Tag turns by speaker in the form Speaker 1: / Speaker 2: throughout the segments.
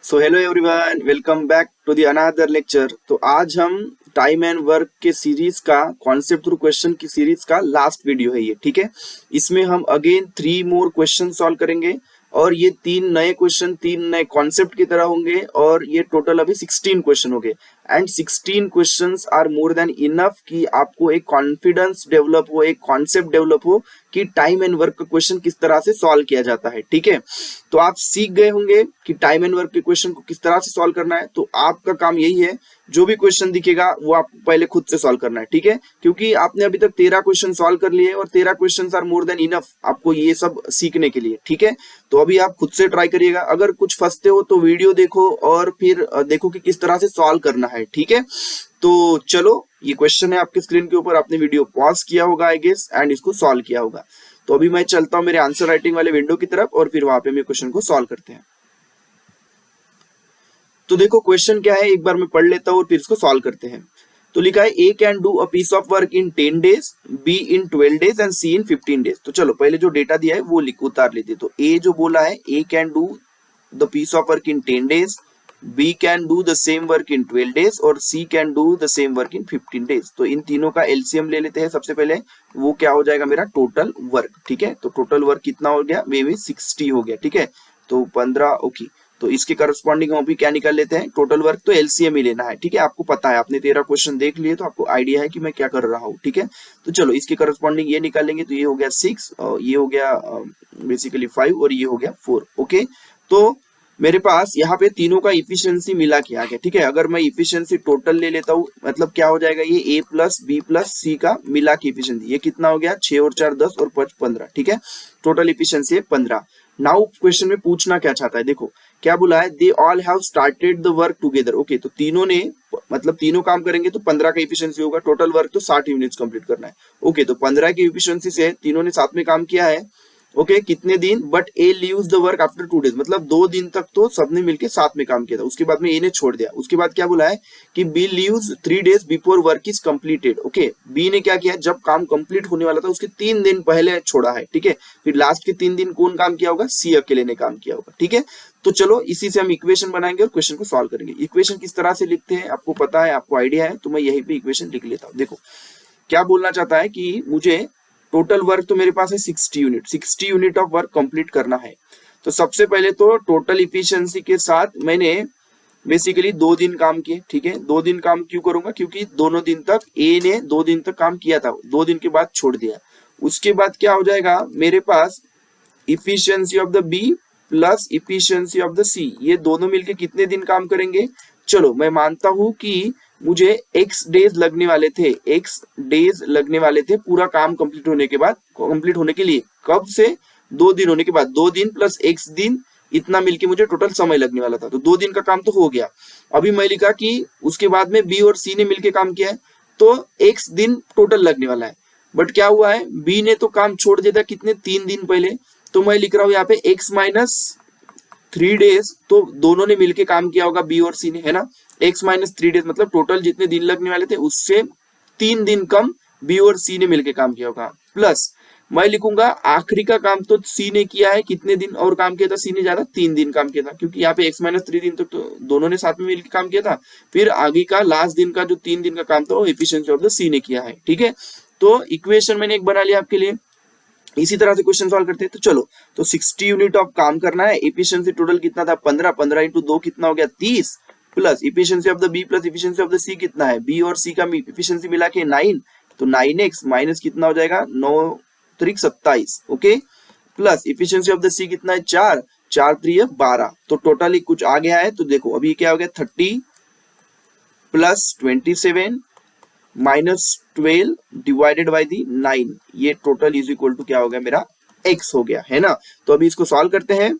Speaker 1: So hello everyone, welcome back to the another lecture. तो आज हम टाइम एंड वर्क के सीरीज का कॉन्सेप्ट थ्रू क्वेश्चन की सीरीज का लास्ट वीडियो है ये, ठीक है। इसमें हम अगेन 3 मोर क्वेश्चन सॉल्व करेंगे और ये 3 नए क्वेश्चन 3 नए कॉन्सेप्ट की तरह होंगे और ये टोटल अभी 16 क्वेश्चन हो गए and 16 questions are more than enough कि आपको एक कॉन्फिडेंस डेवलप हो, एक कॉन्सेप्ट डेवलप हो कि टाइम एंड वर्क का क्वेश्चन किस तरह से सॉल्व किया जाता है, ठीक है। तो आप सीख गए होंगे कि टाइम एंड वर्क के क्वेश्चन को किस तरह से सॉल्व करना है। तो आपका काम यही है, जो भी क्वेश्चन दिखेगा वो आपको पहले खुद से सॉल्व करना है, ठीक है। क्योंकि आपने अभी तक 13 क्वेश्चन सॉल्व कर लिए और 13 question are more than enough आपको ये सब सीखने के लिए, ठीक है। तो अभी आप खुद से ट्राई करिएगा। अगर कुछ फंसते हो तो वीडियो देखो और फिर देखो कि किस तरह से सॉल्व करना है, ठीक है। तो चलो, ये क्वेश्चन है आपके स्क्रीन के ऊपर, आपने वीडियो पॉज किया होगा आई गेस एंड इसको सॉल्व किया होगा। तो अभी मैं चलता हूं मेरे आंसर राइटिंग वाले विंडो की तरफ और फिर वहां पे मैं क्वेश्चन को सॉल्व करते हैं। तो देखो क्वेश्चन क्या है, एक बार मैं पढ़ लेता हूं और फिर इसको सॉल्व करते हैं। तो लिखा है A can do a piece of work in 10 days, B in 12 days and C in 15 days. तो चलो पहले जो डेटा दिया है वो उतार लेते। तो ए जो बोला है, A can do the piece of work in 10 days, B can do the same work in 12 days और C can do the same work in 15 days। तो इन तीनों का LCM ले लेते हैं। सबसे पहले वो क्या हो जाएगा, मेरा टोटल वर्क, ठीक है। तो टोटल वर्क कितना हो गया, मे बी 60 हो गया, ठीक है। तो 15, ओके। तो इसके करस्पॉन्डिंग हम भी क्या निकाल लेते हैं, टोटल वर्क। तो LCM ही लेना है, ठीक है। आपको पता है, आपने 13 क्वेश्चन देख लिए तो आपको आइडिया है कि मैं क्या कर रहा हूँ, ठीक है। तो चलो इसके करस्पॉन्डिंग ये निकालेंगे। तो ये हो गया 6 और ये हो गया बेसिकली 5 और ये हो गया 4, ओके। तो मेरे पास यहाँ पे तीनों का इफिशियंसी मिला के आ गया, ठीक है। अगर मैं इफिशियंसी टोटल ले लेता हूँ, मतलब क्या हो जाएगा, ये A plus B plus C का मिला के इफिशियंसी, ये कितना हो गया, 6 और 4 10 और 5 15, ठीक है। टोटल इफिशियंसी है 15। नाउ क्वेश्चन में पूछना क्या चाहता है, देखो क्या बोला है, they all have started the work together. Okay, तो तीनों ने, मतलब तीनों काम करेंगे तो 15 का इफिशियंसी होगा। टोटल वर्क तो 60 यूनिट्स कंप्लीट करना है। ओके, तो 15 की इफिशियंसी से तीनों ने साथ में काम किया है। ओके, कितने दिन, but A leaves the work after 2 days, मतलब 2 दिन तक तो सबने मिलके साथ में काम किया था। उसके बाद में ए ने छोड़ दिया। उसके बाद क्या बोला है कि B leaves 3 days before work is completed. Okay, B ने क्या किया, जब काम कंप्लीट होने वाला था उसके 3 दिन पहले छोड़ा है, ठीक है। फिर लास्ट के 3 दिन कौन काम किया होगा, सी अकेले ने काम किया होगा, ठीक है। तो चलो इसी से हम इक्वेशन बनाएंगे और क्वेश्चन को सॉल्व करेंगे। इक्वेशन किस तरह से लिखते हैं आपको पता है, आपको आइडिया है, तो मैं यहीं पे इक्वेशन लिख लेता हूँ। देखो क्या बोलना चाहता है कि मुझे टोटल वर्क तो मेरे पास है 60 यूनिट ऑफ वर्क कंप्लीट करना है। तो सबसे पहले तो टोटल इफिशियंसी के साथ मैंने बेसिकली 2 दिन काम किए, ठीक है। 2 दिन काम क्यों करूंगा, क्योंकि दोनों दिन तक ए ने 2 दिन तक काम किया था, 2 दिन के बाद छोड़ दिया। उसके बाद क्या हो जाएगा, मेरे पास efficiency of the B plus efficiency of the C, ये दोनों मिलके कितने दिन काम करेंगे। चलो मैं मानता हूं कि मुझे x डेज लगने वाले थे, x डेज लगने वाले थे पूरा काम कंप्लीट होने के बाद, कंप्लीट होने के लिए। कब से, 2 दिन होने के बाद, 2 दिन प्लस x दिन, इतना मिलके मुझे टोटल समय लगने वाला था। तो 2 दिन का काम तो हो गया। अभी मैं लिखा कि उसके बाद में b और c ने मिलके काम किया है, तो x दिन टोटल लगने वाला है। बट क्या हुआ है, b ने तो काम छोड़ दिया था कितने, 3 दिन पहले। तो मैं लिख रहा हूं यहाँ पे x माइनस 3 डेज, तो दोनों ने मिलके काम किया होगा बी और सी ने, है ना। x माइनस 3 डेज मतलब टोटल जितने दिन लगने वाले थे उससे 3 दिन कम बी और सी ने मिलके काम किया होगा। प्लस मैं लिखूंगा आखिरी का काम तो सी ने किया है, कितने दिन और काम किया था सी ने, ज्यादा 3 दिन काम किया था, क्योंकि यहाँ पे x माइनस 3 दिन तक तो दोनों ने साथ में मिलकर काम किया था। फिर आगे का लास्ट दिन का जो 3 दिन का काम था वो एफिशिएंसी ऑफ द सी ने किया है, ठीक है। तो इक्वेशन मैंने एक बना लिया आपके लिए। इसी तरह से क्वेश्चन सॉल्व करते हैं। तो चलो, तो 60 यूनिट ऑफ काम करना है। एफिशिएंसी टोटल कितना था, 15, 15 इंटू 2 कितना हो गया, 30, plus efficiency of the B plus efficiency of the C कितना है, बी और सी का इफिशिएंसी मिला के 9, तो 9x माइनस कितना हो जाएगा, 9 3 27, okay. Plus efficiency of the C कितना है, 4, 4 3 12, तो टोटली कुछ आ गया है। तो देखो अभी क्या हो गया, 30 plus 27 minus 12 divided by the 9, ये टोटल इज इक्वल टू क्या हो गया, मेरा x हो गया, है ना। तो अभी इसको सॉल्व करते हैं।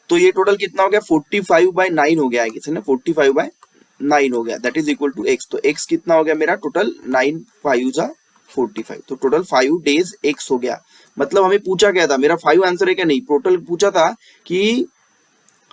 Speaker 1: तो ये टोटल कितना हो गया, 45/9 हो गया है, किसी ने 45/9 हो गया, that is equal to x। तो x कितना हो गया मेरा, टोटल 9 5 जा 45, तो टोटल 5 डेज x हो गया। मतलब हमें पूछा क्या था, मेरा 5 आंसर है क्या, नहीं, टोटल पूछा था कि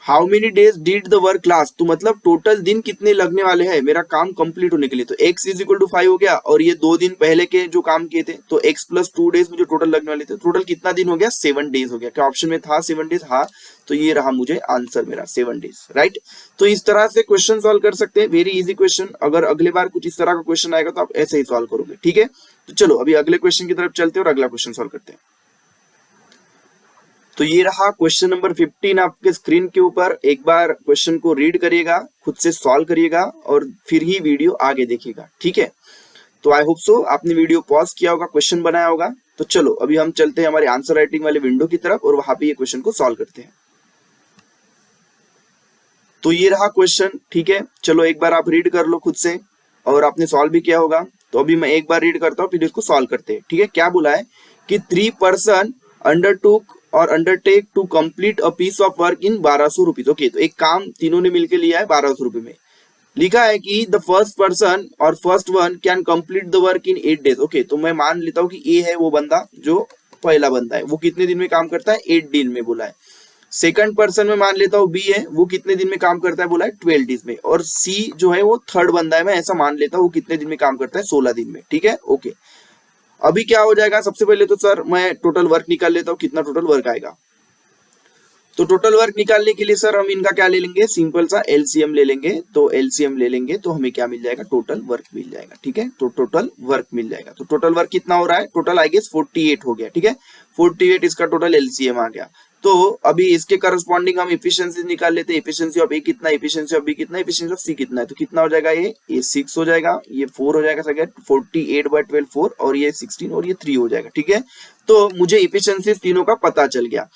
Speaker 1: how many days did the work last, तो मतलब टोटल दिन कितने लगने वाले हैं मेरा काम कंप्लीट होने के लिए। तो x इज इक्वल टू 5 हो गया, और ये 2 दिन पहले के जो काम किए थे तो x प्लस 2 डेज में जो टोटल लगने वाले थे, टोटल कितना दिन हो गया 7 डेज हो गया। क्या ऑप्शन में था 7 डेज? हाँ, तो ये रहा मुझे आंसर मेरा 7 डेज, राइट। तो इस तरह से क्वेश्चन सॉल्व कर सकते हैं, वेरी इजी क्वेश्चन। अगर अगले बार कुछ इस तरह का क्वेश्चन आएगा तो आप ऐसे ही सॉल्व करोगे, ठीक है। तो चलो अभी अगले क्वेश्चन की तरफ चलते हैं और अगला क्वेश्चन सॉल्व करते हैं। तो ये रहा क्वेश्चन नंबर 15 आपके स्क्रीन के ऊपर। एक बार क्वेश्चन को रीड करिएगा, खुद से सॉल्व करिएगा और फिर ही वीडियो आगे देखिएगा, ठीक है। तो आई होप सो आपने वीडियो पॉज किया होगा, क्वेश्चन बनाया होगा। तो चलो अभी हम चलते हैं हमारे आंसर राइटिंग वाले विंडो की तरफ और वहां पे ये क्वेश्चन को सॉल्व करते हैं। तो ये रहा क्वेश्चन, ठीक है। चलो एक बार आप रीड कर लो खुद से, और आपने सॉल्व भी किया होगा। तो अभी मैं एक बार रीड करता हूँ, फिर इसको सॉल्व करते हैं, ठीक है। क्या बोला है कि 3 पर्सन अंडरटूक और undertake to complete a piece of work in 1200 rupees. Okay, तो एक काम तीनों ने मिलकर लिया है 1200 रुपए में। लिखा है कि द फर्स्ट पर्सन और first one can complete the work in 8 days. Okay, तो मैं मान लेता हूँ कि ए है वो बंदा, जो पहला बंदा है, वो कितने दिन में काम करता है 8 दिन में बोला है। सेकंड पर्सन में मान लेता हूँ बी है, वो कितने दिन में काम करता है बोला है 12 डेज में। और सी जो है वो थर्ड बंदा है, मैं ऐसा मान लेता हूँ वो कितने दिन में काम करता है 16 दिन में, ठीक है। ओके, अभी क्या हो जाएगा, सबसे पहले तो सर मैं टोटल वर्क निकाल लेता हूँ, कितना टोटल वर्क आएगा। तो टोटल वर्क निकालने के लिए सर हम इनका क्या ले लेंगे, सिंपल सा एलसीएम ले लेंगे। तो एलसीएम ले लेंगे तो हमें क्या मिल जाएगा, टोटल वर्क मिल जाएगा, ठीक है। तो टोटल वर्क मिल जाएगा। तो टोटल वर्क कितना हो रहा है, टोटल आई गेस 48 हो गया, ठीक है। 48 इसका टोटल एलसीएम आ गया। तो अभी इसके करस्पॉन्डिंग हम इफिशिएंसी निकाल लेते हैं। इफिशिएंसी ऑफ ए कितना, इफिशिएंसी ऑफ बी कितना, इफिशिएंसी ऑफ सी कितना है। तो कितना हो जाएगा, ये 6 हो जाएगा, ये 4 हो जाएगा, 48/12 4, और ये 16 और ये 3 हो जाएगा, ठीक है। तो मुझे इफिशिएंसी तीनों का पता चल गया।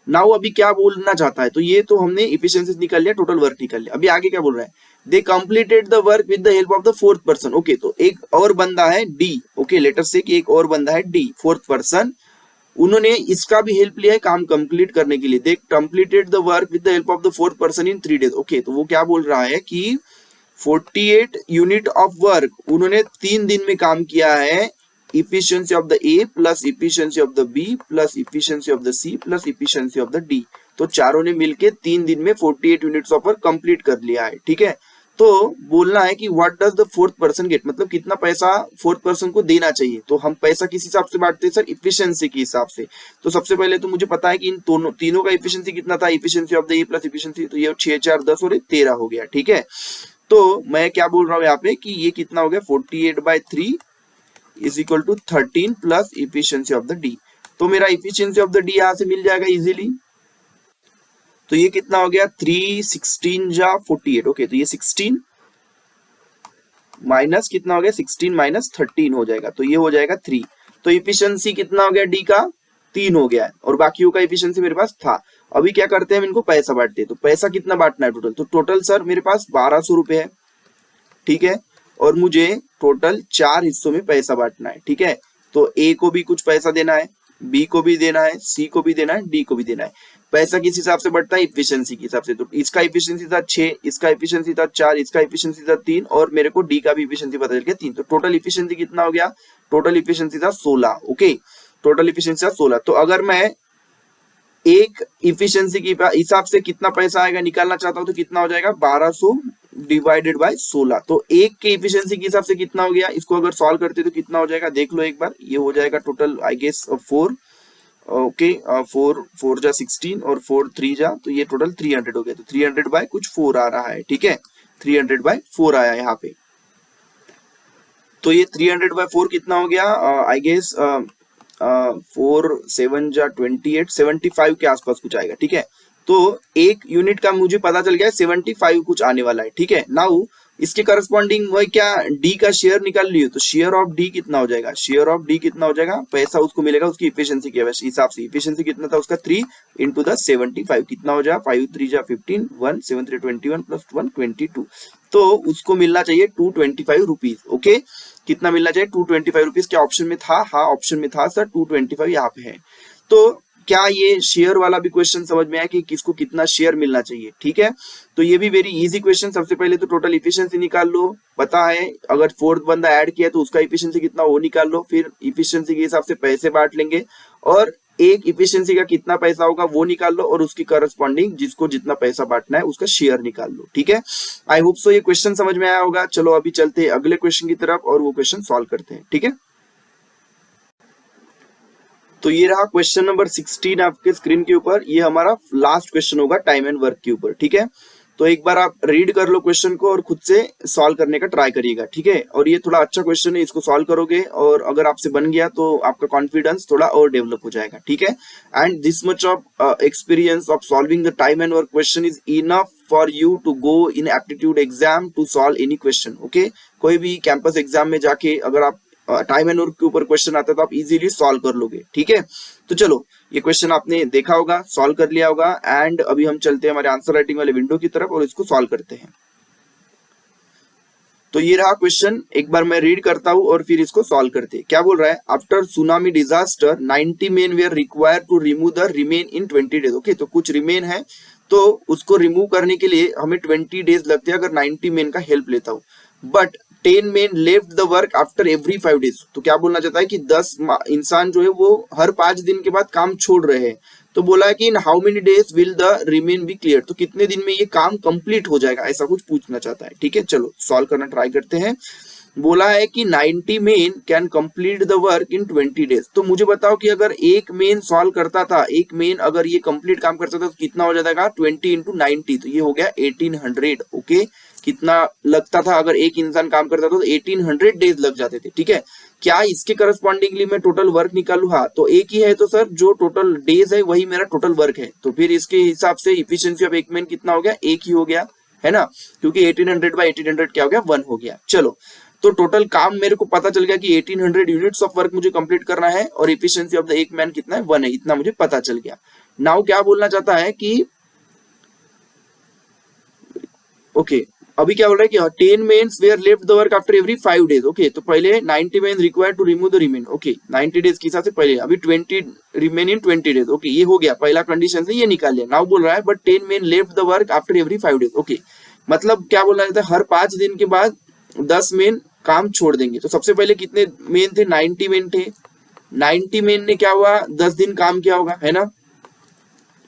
Speaker 1: नाउ अभी क्या बोलना चाहता है, तो ये तो हमने इफिशिएंसी निकाल लिया, टोटल वर्क निकाल लिया। अभी आगे क्या बोल रहा है, दे completed the work with the help of the fourth person. Okay, तो एक और बंदा है डी। ओके, लेटर से कि एक और बंदा है डी, फोर्थ पर्सन, उन्होंने इसका भी हेल्प लिया है काम कंप्लीट करने के लिए। दे completed the work with the help of the fourth person in 3 days. Okay, तो वो क्या बोल रहा है कि 48 यूनिट ऑफ वर्क उन्होंने 3 दिन में काम किया है। efficiency of the A plus efficiency of the B plus efficiency of the C plus efficiency of the D, तो चारों ने मिलके 3 दिन में 48 यूनिट्स ऑफ वर्क कंप्लीट कर लिया है, ठीक है। तो बोलना है कि what does the fourth person get, मतलब कितना पैसा फोर्थ पर्सन को देना चाहिए। तो हम पैसा किस हिसाब से बांटते हैं सर, इफिशिएंसी के हिसाब से। तो सबसे पहले तो मुझे पता है कि इन दोनों तीनों का इफिशिएंसी कितना था, efficiency of the A plus efficiency, तो ये 6 4 10 और 13 हो गया, ठीक है। तो मैं क्या बोल रहा हूँ यहाँ पे कि ये कितना हो गया, 48/3 is equal to 13 plus efficiency of the D. तो मेरा इफिशियंसी ऑफ द डी यहां से मिल जाएगा इजीली। तो ये कितना हो गया, 3 16 जा 48। ओके, तो ये 16 माइनस कितना हो गया, 16 माइनस 13 हो जाएगा, तो ये हो जाएगा 3। तो इफिशियंसी कितना हो गया डी का, 3 हो गया है, और बाकियों का इफिशियंसी मेरे पास था। अभी क्या करते हैं, हम इनको पैसा बांटते हैं। तो पैसा कितना बांटना है टोटल, तो टोटल सर मेरे पास 1200 रुपए है, ठीक है। और मुझे टोटल 4 हिस्सों में पैसा बांटना है, ठीक है। तो ए को भी कुछ पैसा देना है, बी को भी देना है, सी को भी देना है, डी को भी देना है। पैसा किस हिसाब से बढ़ता है, इफिशियंसी के हिसाब से। तो इसका इफिशियंसी था 6, इसका इफिशियंसी था 4, इसका इफिशियंसी था 3, और मेरे को डी का भी इफिशियंसी पता चल गया 3। तो टोटल इफिशियंसी कितना हो गया, टोटल इफिशियंसी था 16। ओके, टोटल इफिशियंसी था 16। तो अगर मैं एक इफिशियंसी के हिसाब से कितना पैसा आएगा निकालना चाहता हूं, तो कितना हो जाएगा, 1200 डिवाइडेड बाय 16। तो एक के इफिशियंसी के हिसाब से कितना हो गया, इसको अगर सॉल्व करते तो कितना हो जाएगा, देख लो एक बार। ये हो जाएगा टोटल आई गेस 4। ओके, 4 जा 16 और 4 3 जा, तो ये टोटल 300 हो गया। तो 300 बाय कुछ 4 आ रहा है, ठीक है। 300/4 आया यहाँ पे। तो ये 300/4 कितना हो गया, आई गेस 4 7 जा 28 75 के आसपास कुछ आएगा, ठीक है। तो एक यूनिट का मुझे पता चल गया 75 कुछ आने वाला है, ठीक है। नाउ इसके करस्पॉन्डिंग मैं क्या डी का शेयर निकाल लियो, तो शेयर ऑफ डी कितना हो जाएगा, शेयर ऑफ डी कितना हो जाएगा, पैसा उसको मिलेगा उसकी इफिशियंसी के हिसाब से। इफिशियंसी कितना था उसका 3 इंटू द 75, कितना हो जाएगा 5 3 जा 15, 1 7 3 21 प्लस 1 22। तो उसको मिलना चाहिए 225 रुपीज। ओके, कितना मिलना चाहिए, 225 रुपीज। क्या ऑप्शन में था, हाँ ऑप्शन में था सर, 225 यहाँ पे है। तो क्या ये शेयर वाला भी क्वेश्चन समझ में आया कि किसको कितना शेयर मिलना चाहिए, ठीक है। तो ये भी वेरी इजी क्वेश्चन। सबसे पहले तो टोटल इफिशियंसी निकाल लो, पता है। अगर फोर्थ बंदा ऐड किया तो उसका इफिशियंसी कितना वो निकाल लो, फिर इफिशियंसी के हिसाब से पैसे बांट लेंगे, और एक इफिशियंसी का कितना पैसा होगा वो निकाल लो और उसकी करस्पॉन्डिंग जिसको जितना पैसा बांटना है उसका शेयर निकाल लो। ठीक है, आई होप सो ये क्वेश्चन समझ में आया होगा। चलो अभी चलते हैं अगले क्वेश्चन की तरफ और वो क्वेश्चन सॉल्व करते हैं। ठीक है, तो ये रहा क्वेश्चन नंबर 16 आपके स्क्रीन के ऊपर। ये हमारा लास्ट क्वेश्चन होगा टाइम एंड वर्क के ऊपर। ठीक है, तो एक बार आप रीड कर लो क्वेश्चन को और खुद से सॉल्व करने का ट्राई करिएगा। ठीक है, और ये थोड़ा अच्छा क्वेश्चन है, इसको सॉल्व करोगे और अगर आपसे बन गया तो आपका कॉन्फिडेंस थोड़ा और डेवलप हो जाएगा। ठीक है, and this much of experience of solving the time and work question is enough for you to go in aptitude exam to solve any question. Okay, कोई भी कैंपस एग्जाम में जाके अगर आप टाइम एंड वर्क के ऊपर question आता है तो आप इजीली सॉल्व कर लोगे। ठीक है, तो चलो ये क्वेश्चन आपने देखा होगा, सॉल्व कर लिया होगा, एंड अभी हम चलते हैं हमारे आंसर राइटिंग वाले विंडो की तरफ और इसको सॉल्व करते हैं। तो ये रहा क्वेश्चन, एक बार मैं रीड करता हूं और फिर इसको सॉल्व करते हैं। क्या बोल रहा है, after tsunami disaster 90 men were required to remove the remain in 20 days. Okay, तो कुछ रिमेन है तो उसको रिमूव करने के लिए हमें 20 डेज लगते हैं अगर 90 मेन का हेल्प लेता हूं, but 10 main left the work after every 5 days. तो क्या बोलना चाहता है कि 10 इंसान जो है वो हर 5 दिन के बाद काम छोड़ रहे हैं। तो बोला है कि in how many days will the remain be clear, तो कितने दिन में ये काम कंप्लीट हो जाएगा, ऐसा कुछ पूछना चाहता है। ठीक है, चलो सॉल्व करना ट्राई करते हैं। बोला है कि 90 main can complete the work in 20 days. तो मुझे बताओ कि अगर एक मेन सॉल्व करता था, एक मेन अगर ये कंप्लीट काम करता था तो कितना हो जाएगा, 20 इंटू 90, तो ये हो गया 1800। ओके, कितना लगता था अगर एक इंसान काम करता था तो 1800 डेज लग जाते थे। ठीक है, क्या इसके करस्पॉन्डिंगली मैं टोटल वर्क निकालू? हाँ, तो एक ही है तो सर जो टोटल डेज है वही मेरा टोटल वर्क है, तो फिर इसके हिसाब से इफिशियंसी ऑफ एक मैन कितना हो गया, एक ही हो गया है ना, क्योंकि 1800 बाय 1800 क्या हो गया, 1 हो गया। चलो, तो टोटल काम मेरे को पता चल गया कि 1800 यूनिट्स ऑफ वर्क मुझे कंप्लीट करना है और इफिशियंसी ऑफ द एक मैन कितना है, 1 है, इतना मुझे पता चल गया। नाउ क्या बोलना चाहता है कि ओके, अभी क्या बोल रहा है कि 10 mens were left the work after every 5 days. Okay, तो पहले 90 men required to remove the remain. Okay, 90 days के हिसाब से पहले अभी 20 रिमेन इन 20 डेज। ओके, ये हो गया, पहला कंडीशन से ये निकाल लिया। नाउ बोल रहा है but 10 main left the work after every 5 days. Okay, मतलब क्या बोलना चाहता है, हर 5 दिन के बाद 10 मेन काम छोड़ देंगे। तो सबसे पहले कितने मेन थे, 90 मेन थे। 90 मेन ने क्या हुआ, 10 दिन काम किया होगा, है ना।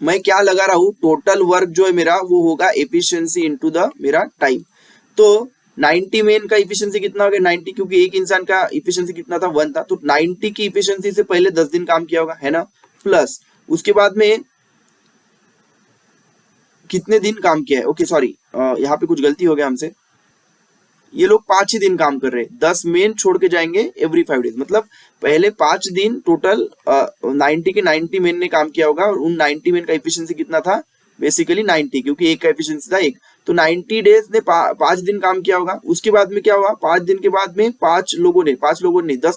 Speaker 1: मैं क्या लगा रहा हूं, टोटल वर्क जो है मेरा वो होगा एफिशिएंसी इनटू द मेरा टाइम। तो 90 मेन का इफिशियंसी कितना हो गया, 90, क्योंकि एक इंसान का इफिशियंसी कितना था, 1 था, तो 90 की इफिशियंसी से पहले 10 दिन काम किया होगा, है ना, प्लस उसके बाद में कितने दिन काम किया है। ओके सॉरी, यहाँ पे कुछ गलती हो गया हमसे, ये लोग 5 ही दिन काम कर रहे हैं, 10 मेन छोड़ के जाएंगे एवरी 5 डेज, मतलब पहले 5 दिन टोटल 90 के 90 मेन ने काम किया होगा और उन 90 मेन का इफिशियंसी कितना था, बेसिकली 90, क्योंकि एक का एफिशिएंसी था 1, तो 90 डेज ने 5 दिन काम किया होगा। उसके बाद में क्या हुआ, 5 दिन के बाद में 5 लोगों ने 10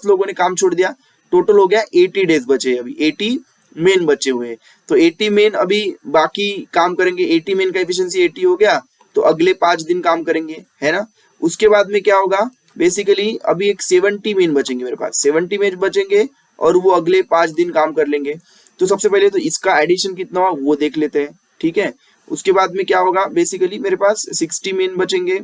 Speaker 1: लोगों ने काम छोड़ दिया, टोटल हो गया 80 डेज बचे, अभी 80 मेन बचे हुए हैं। तो 80 मेन अभी बाकी काम करेंगे, 80 मेन का एफिशिएंसी 80 हो गया, तो अगले 5 दिन काम करेंगे, है ना। उसके बाद में क्या होगा, बेसिकली अभी एक 70 मेन बचेंगे मेरे पास, 70 मेन बचेंगे और वो अगले 5 दिन काम कर लेंगे। तो सबसे पहले तो इसका एडिशन कितना हुआ वो देख लेते हैं। ठीक है, उसके बाद में क्या होगा, बेसिकली मेरे पास 60 मेन बचेंगे,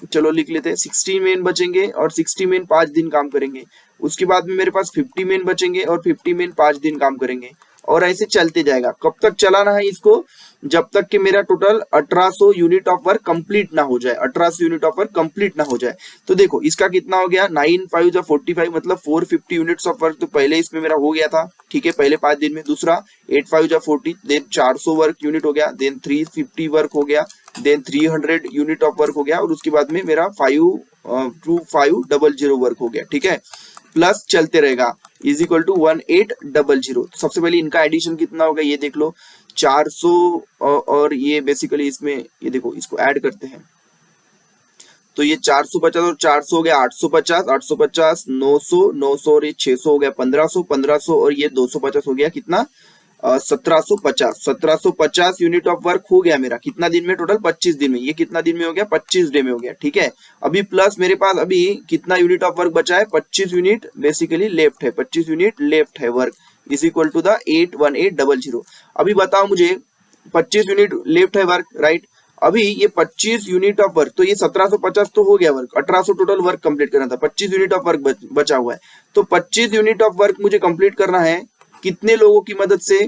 Speaker 1: चलो लिख लेते हैं, 60 मेन बचेंगे और 60 मेन 5 दिन काम करेंगे। उसके बाद में मेरे पास 50 मेन बचेंगे और 50 मेन 5 दिन काम करेंगे, और ऐसे चलते जाएगा। कब तक चलाना है इसको, जब तक कि मेरा total 1800 unit of work complete ना हो जाए, 1800 यूनिट ऑफ वर्क कंप्लीट ना हो जाए। तो देखो इसका कितना हो गया, 9 5 45, मतलब 450 यूनिट्स ऑफ वर्क तो पहले इसमें मेरा हो गया था। ठीक है, पहले 5 दिन में। दूसरा 8 5 40, देन 400 वर्क यूनिट हो गया, देन 350 वर्क हो गया, देन 300 यूनिट ऑफ वर्क हो गया, और उसके बाद में मेरा 52500 वर्क हो गया। ठीक है, प्लस चलते रहेगा, इज इक्वल टू 1800। सबसे पहले इनका एडिशन कितना होगा ये देख लो, 400 और ये बेसिकली इसमें ये देखो, इसको ऐड करते हैं तो ये 450 और 400 हो गया 850, 850 900, 900 और ये 600 हो गया 1500, 1500 और ये 250 हो गया कितना, 1750, 1750 यूनिट ऑफ वर्क हो गया मेरा कितना दिन में, टोटल 25 दिन में। ये कितना दिन में हो गया, 25 डे में हो गया। ठीक है, अभी प्लस मेरे पास अभी कितना यूनिट ऑफ वर्क बचा है, 25 यूनिट बेसिकली लेफ्ट है, 25 यूनिट लेफ्ट है work, is equal to the 81800। अभी बताओ मुझे, 25 यूनिट लेफ्ट है वर्क, राइट। अभी ये 25 यूनिट ऑफ वर्क, तो ये 1750 तो हो गया वर्क, 1800 टोटल वर्क कंप्लीट करना था, 25 यूनिट ऑफ वर्क बचा हुआ है, तो 25 यूनिट ऑफ वर्क मुझे कंप्लीट करना है कितने लोगों की मदद से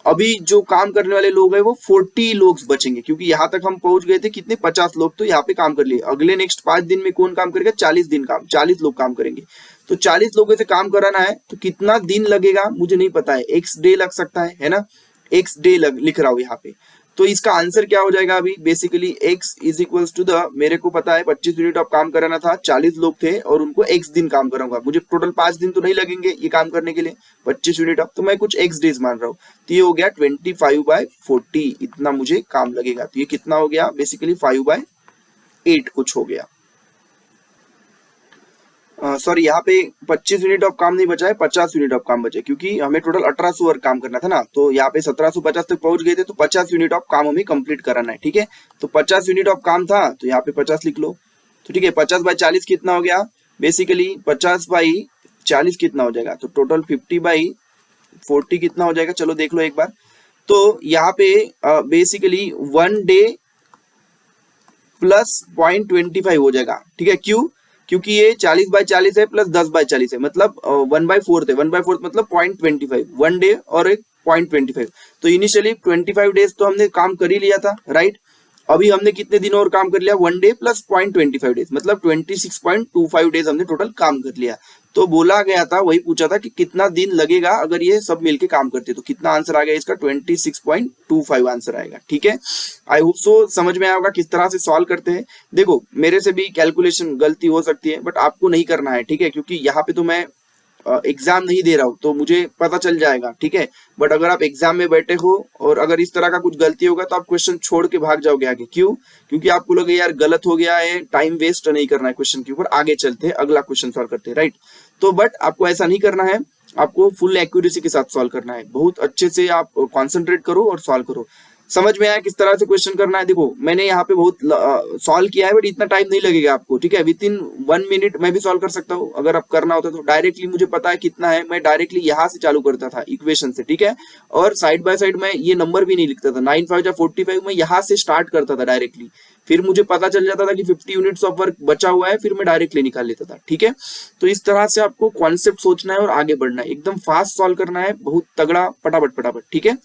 Speaker 1: अभी जो काम करने वाले लोग हैं वो 40 लोग बचेंगे, क्योंकि यहाँ तक हम पहुंच गए थे कितने 50 लोग तो यहाँ पे काम कर लिए। अगले नेक्स्ट 5 दिन में कौन काम करेगा? 40 दिन काम, 40 लोग काम करेंगे। तो 40 लोगों से काम कराना है तो कितना दिन लगेगा मुझे नहीं पता है, एक्स डे लग सकता है ना, एक्स डे लिख रहा हूँ यहाँ पे। तो इसका आंसर क्या हो जाएगा? अभी basically x is equals to the, मेरे को पता है 25 यूनिट ऑफ काम कराना था, 40 लोग थे और उनको x दिन काम कराऊंगा, मुझे टोटल 5 दिन तो नहीं लगेंगे ये काम करने के लिए, 25 यूनिट ऑफ, तो मैं कुछ x डेज मान रहा हूँ। तो ये हो गया 25/40, इतना मुझे काम लगेगा। तो ये कितना हो गया? बेसिकली 5/8 कुछ हो गया। सॉरी, यहाँ पे 25 यूनिट ऑफ काम नहीं बचा है, 50 यूनिट ऑफ काम बचे, क्योंकि हमें टोटल 1800 वर्क काम करना था ना, तो यहाँ पे 1750 तक पहुंच गए थे, तो 50 यूनिट ऑफ काम हमें कंप्लीट कराना है। ठीक है, तो 50 यूनिट ऑफ काम था तो यहाँ पे 50 लिख लो। तो ठीक है, 50/40 कितना हो गया? बेसिकली 50/40 कितना हो जाएगा? तो टोटल 50/40 कितना हो जाएगा? चलो देख लो एक बार। तो यहाँ पे बेसिकली 1 डे प्लस 0.25 हो जाएगा। ठीक है, क्यों? क्योंकि ये 40/40 है प्लस 10/40 है, मतलब 1/4 है, 1/4 मतलब 0.25, 1 डे और एक 0.25। तो इनिशियली 25 डेज तो हमने काम कर ही लिया था, राइट। अभी हमने कितने दिन और काम कर लिया? 1 डे प्लस 0.25 डेज, मतलब 26.25 डेज हमने टोटल काम कर लिया। तो बोला गया था, वही पूछा था कि कितना दिन लगेगा अगर ये सब मिलके काम करते, तो कितना आंसर आ गया इसका? 26.25 आंसर आएगा। ठीक है, आई होप सो समझ में आएगा किस तरह से सॉल्व करते हैं। देखो मेरे से भी कैलकुलेशन गलती हो सकती है, बट आपको नहीं करना है। ठीक है, क्योंकि यहाँ पे तो मैं एग्जाम नहीं दे रहा हूँ, तो मुझे पता चल जाएगा। ठीक है, बट अगर आप एग्जाम में बैठे हो और अगर इस तरह का कुछ गलती होगा तो आप क्वेश्चन छोड़ के भाग जाओगे आगे। क्यों? क्योंकि आपको लगे यार गलत हो गया है, टाइम वेस्ट नहीं करना है क्वेश्चन के ऊपर, आगे चलते हैं, अगला क्वेश्चन सॉल्व करते हैं, राइट। तो बट आपको ऐसा नहीं करना है, आपको फुल एक्यूरेसी के साथ सॉल्व करना है, बहुत अच्छे से आप कॉन्सेंट्रेट करो और सॉल्व करो। समझ में आया किस तरह से क्वेश्चन करना है? देखो मैंने यहाँ पे बहुत सॉल्व किया है, बट इतना टाइम नहीं लगेगा आपको। ठीक है, विद इन 1 मिनट मैं भी सॉल्व कर सकता हूँ अगर आप करना होता तो। डायरेक्टली मुझे पता है कितना है, मैं डायरेक्टली यहाँ से चालू करता था इक्वेशन से। ठीक है, और साइड बाय साइड में ये नंबर भी नहीं लिखता था, 9×5 = 45, मैं यहाँ से स्टार्ट करता था डायरेक्टली, फिर मुझे पता चल जाता था कि 50 यूनिट्स ऑफ वर्क बचा हुआ है, फिर मैं डायरेक्टली निकाल लेता था। ठीक है, तो इस तरह से आपको कॉन्सेप्ट सोचना है और आगे बढ़ना है, एकदम फास्ट सॉल्व करना है, बहुत तगड़ा, फटाफट फटाफट। ठीक है,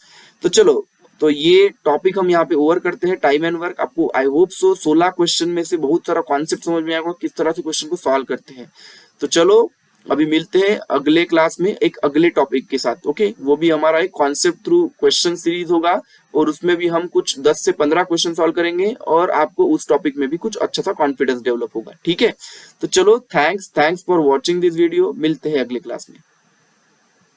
Speaker 1: तो चलो, तो ये टॉपिक हम यहाँ पे ओवर करते हैं, टाइम एंड वर्क। आपको आई होप सो 16 क्वेश्चन में से बहुत सारा कॉन्सेप्ट समझ में आएगा किस तरह से क्वेश्चन को सॉल्व करते हैं। तो चलो अभी मिलते हैं अगले क्लास में एक अगले टॉपिक के साथ। ओके, वो भी हमारा एक कॉन्सेप्ट थ्रू क्वेश्चन सीरीज होगा और उसमें भी हम कुछ 10 से 15 क्वेश्चन सॉल्व करेंगे और आपको उस टॉपिक में भी कुछ अच्छा सा कॉन्फिडेंस डेवलप होगा। ठीक है, तो चलो thanks for watching this video, मिलते हैं अगले क्लास में।